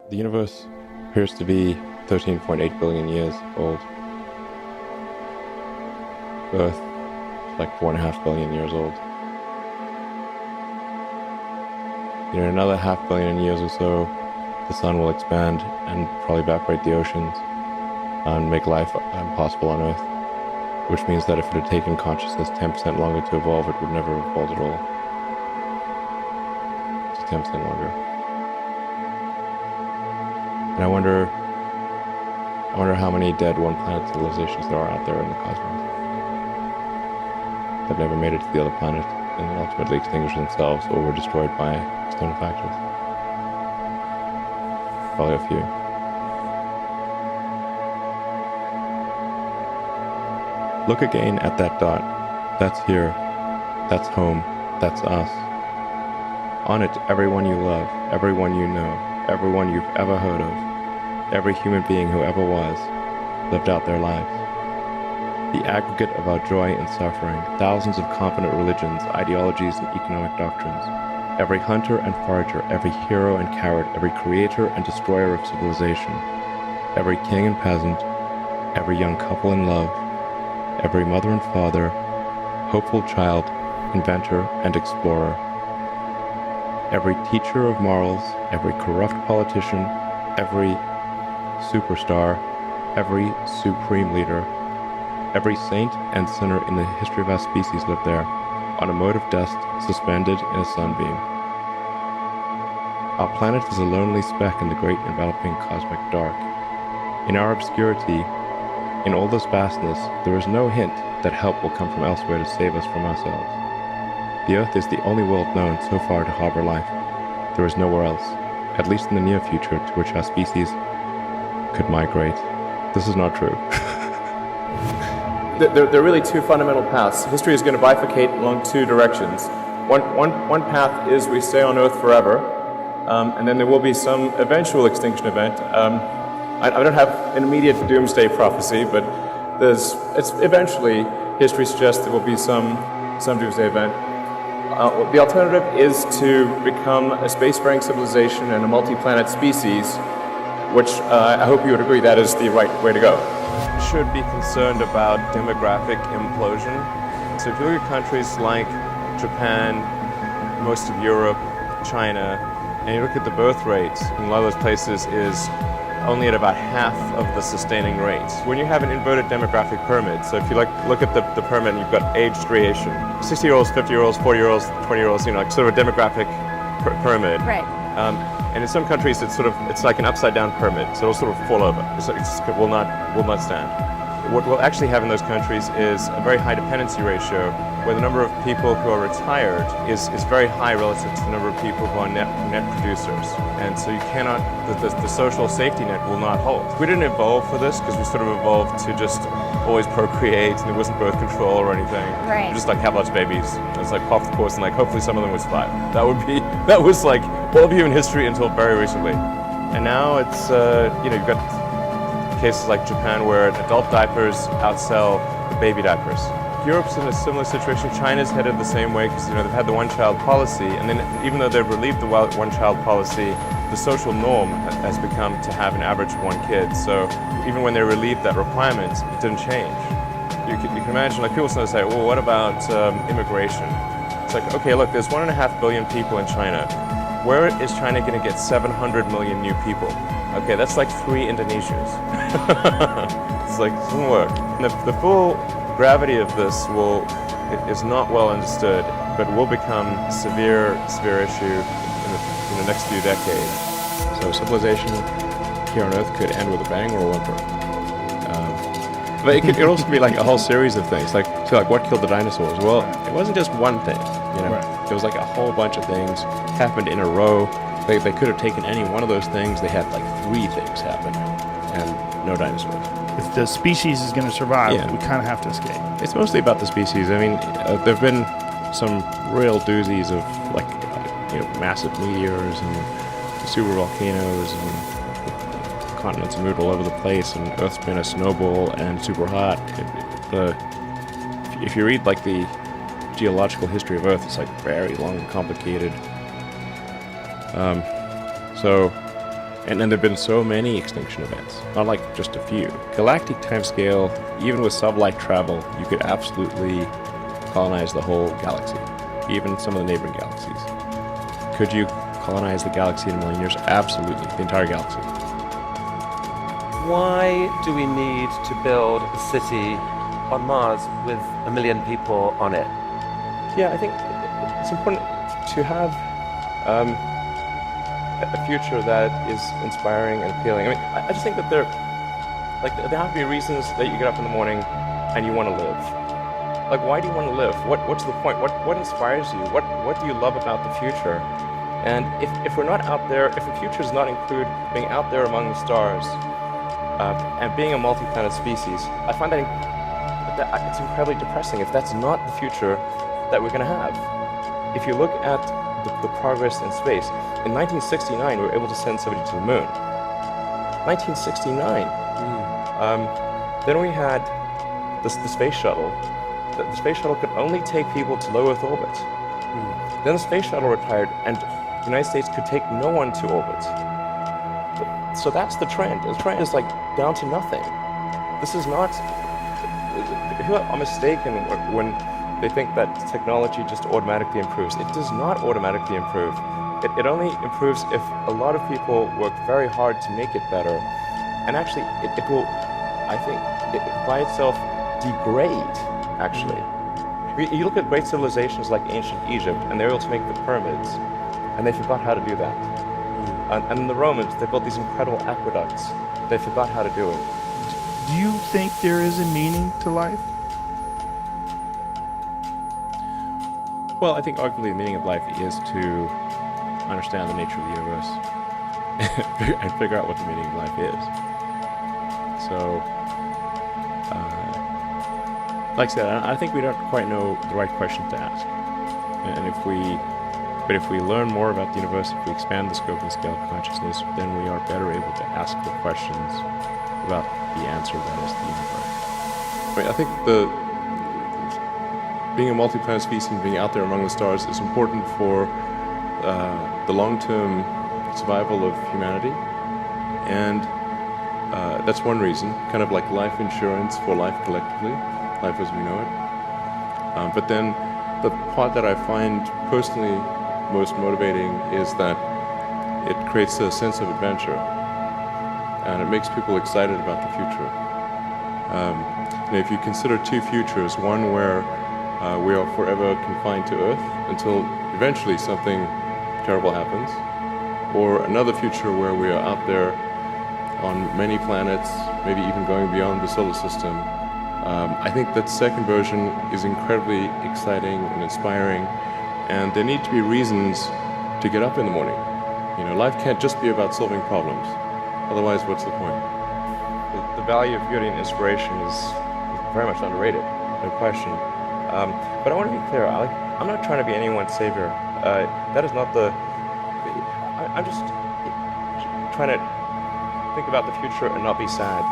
The universe appears to be 13.8 billion years old. Earth is like 4.5 billion years old. In another half billion years or so, the sun will expand and probably evaporate the oceans and make life impossible on Earth, which means that if it had taken consciousness 10% longer to evolve, it would never have evolved at all. Just 10% longer. And I wonder how many dead one-planet civilizations there are out there in the cosmos that never made it to the other planet and ultimately extinguished themselves or were destroyed by external factors. Probably a few. Look again at that dot. That's here. That's home. That's us. On it, everyone you love, everyone you know, everyone you've ever heard of, every human being who ever was, lived out their lives. The aggregate of our joy and suffering, thousands of competent religions, ideologies, and economic doctrines, every hunter and forager, every hero and coward, every creator and destroyer of civilization, every king and peasant, every young couple in love, every mother and father, hopeful child, inventor and explorer, every teacher of morals, every corrupt politician, every superstar, every supreme leader, every saint and sinner in the history of our species lived there, on a mote of dust suspended in a sunbeam. Our planet is a lonely speck in the great enveloping cosmic dark. In our obscurity, in all this vastness, there is no hint that help will come from elsewhere to save us from ourselves. The Earth is the only world known so far to harbor life. There is nowhere else, at least in the near future, to which our species could migrate. This is not true. There are really two fundamental paths. History is going to bifurcate along two directions. One path is we stay on Earth forever, and then there will be some eventual extinction event. I don't have an immediate doomsday prophecy, but eventually history suggests there will be some doomsday event. The alternative is to become a spacefaring civilization and a multi-planet species, which I hope you would agree that is the right way to go. Should be concerned about demographic implosion. So if you look at countries like Japan, most of Europe, China, and you look at the birth rates, in a lot of those places is only at about half of the sustaining rates. When you have an inverted demographic pyramid, so if you look at the pyramid, you've got age gradation. 60-year-olds, 50-year-olds, 40-year-olds, 20-year-olds, like sort of a demographic pyramid. Right. And in some countries, it's like an upside-down pyramid, so it'll sort of fall over. It will not stand. What we'll actually have in those countries is a very high dependency ratio, where the number of people who are retired is very high relative to the number of people who are net producers. And so you cannot, the social safety net will not hold. We didn't evolve for this because we sort of evolved to just always procreate, and there wasn't birth control or anything. Right. We just like have lots of babies. It's like half the course, and like hopefully some of them would survive. That was like all of human history until very recently. And now it's you've got cases like Japan where adult diapers outsell the baby diapers. Europe's in a similar situation. China's headed the same way because they've had the one-child policy, and then even though they've relieved the one-child policy, the social norm has become to have an average one kid. So even when they relieved that requirement, it didn't change. You can imagine, like people sometimes say, well, what about immigration? It's like, okay, look, there's 1.5 billion people in China. Where is China going to get 700 million new people? Okay, that's like 3 Indonesias. It's like, it doesn't work. And the full gravity of this is not well understood, but will become a severe issue in the next few decades. So civilization here on Earth could end with a bang or a whimper. But it could also be like a whole series of things. Like what killed the dinosaurs? Well, it wasn't just one thing. Right. There was like a whole bunch of things happened in a row. They could have taken any one of those things. They had like 3 things happen, and no dinosaurs. If the species is going to survive, Yeah. we kind of have to escape. It's mostly about the species. I mean, there have been some real doozies of like massive meteors and super volcanoes, and continents moved all over the place, and Earth's been a snowball and super hot. If you read like the geological history of Earth, it's like very long and complicated. So And then there have been so many extinction events, not like just a few. Galactic timescale, even with sublight travel, you could absolutely colonize the whole galaxy, even some of the neighboring galaxies. Could you colonize the galaxy in a million years? Absolutely, the entire galaxy. Why do we need to build a city on Mars with 1 million people on it? Yeah, I think it's important to have a future that is inspiring and appealing. I mean, I just think that there have to be reasons that you get up in the morning and you want to live. Like, why do you want to live? What's the point? What inspires you? What do you love about the future? And if we're not out there, if the future does not include being out there among the stars and being a multi-planet species, I find that it's incredibly depressing if that's not the future that we're going to have. If you look at the progress in space, in 1969 we were able to send somebody to the moon. 1969. Then we had the space shuttle. The space shuttle could only take people to low Earth orbit. Then the space shuttle retired, and the United States could take no one to orbit. So that's the trend. The trend is like down to nothing. This is not. People are mistaken when they think that technology just automatically improves. It does not automatically improve. It only improves if a lot of people work very hard to make it better. And actually, it will, I think, by itself degrade, actually. You look at great civilizations like ancient Egypt, and they were able to make the pyramids, and they forgot how to do that. And the Romans, they built these incredible aqueducts. They forgot how to do it. Do you think there is a meaning to life? Well, I think arguably the meaning of life is to understand the nature of the universe and figure out what the meaning of life is. So, like I said, I think we don't quite know the right question to ask. And if we learn more about the universe, if we expand the scope and scale of consciousness, then we are better able to ask the questions about the answer that is the universe. I mean, I think being a multi-planet species and being out there among the stars is important for the long-term survival of humanity, and that's one reason, kind of like life insurance for life collectively, life as we know it. But then the part that I find personally most motivating is that it creates a sense of adventure, and it makes people excited about the future. If you consider two futures, one where we are forever confined to Earth until eventually something terrible happens, or another future where we are out there on many planets, maybe even going beyond the solar system, I think that second version is incredibly exciting and inspiring, and there need to be reasons to get up in the morning. You know, life can't just be about solving problems. Otherwise, what's the point? The value of beauty and inspiration is very much underrated, no question. But I want to be clear, I'm not trying to be anyone's savior. That is not the... I'm just trying to think about the future and not be sad.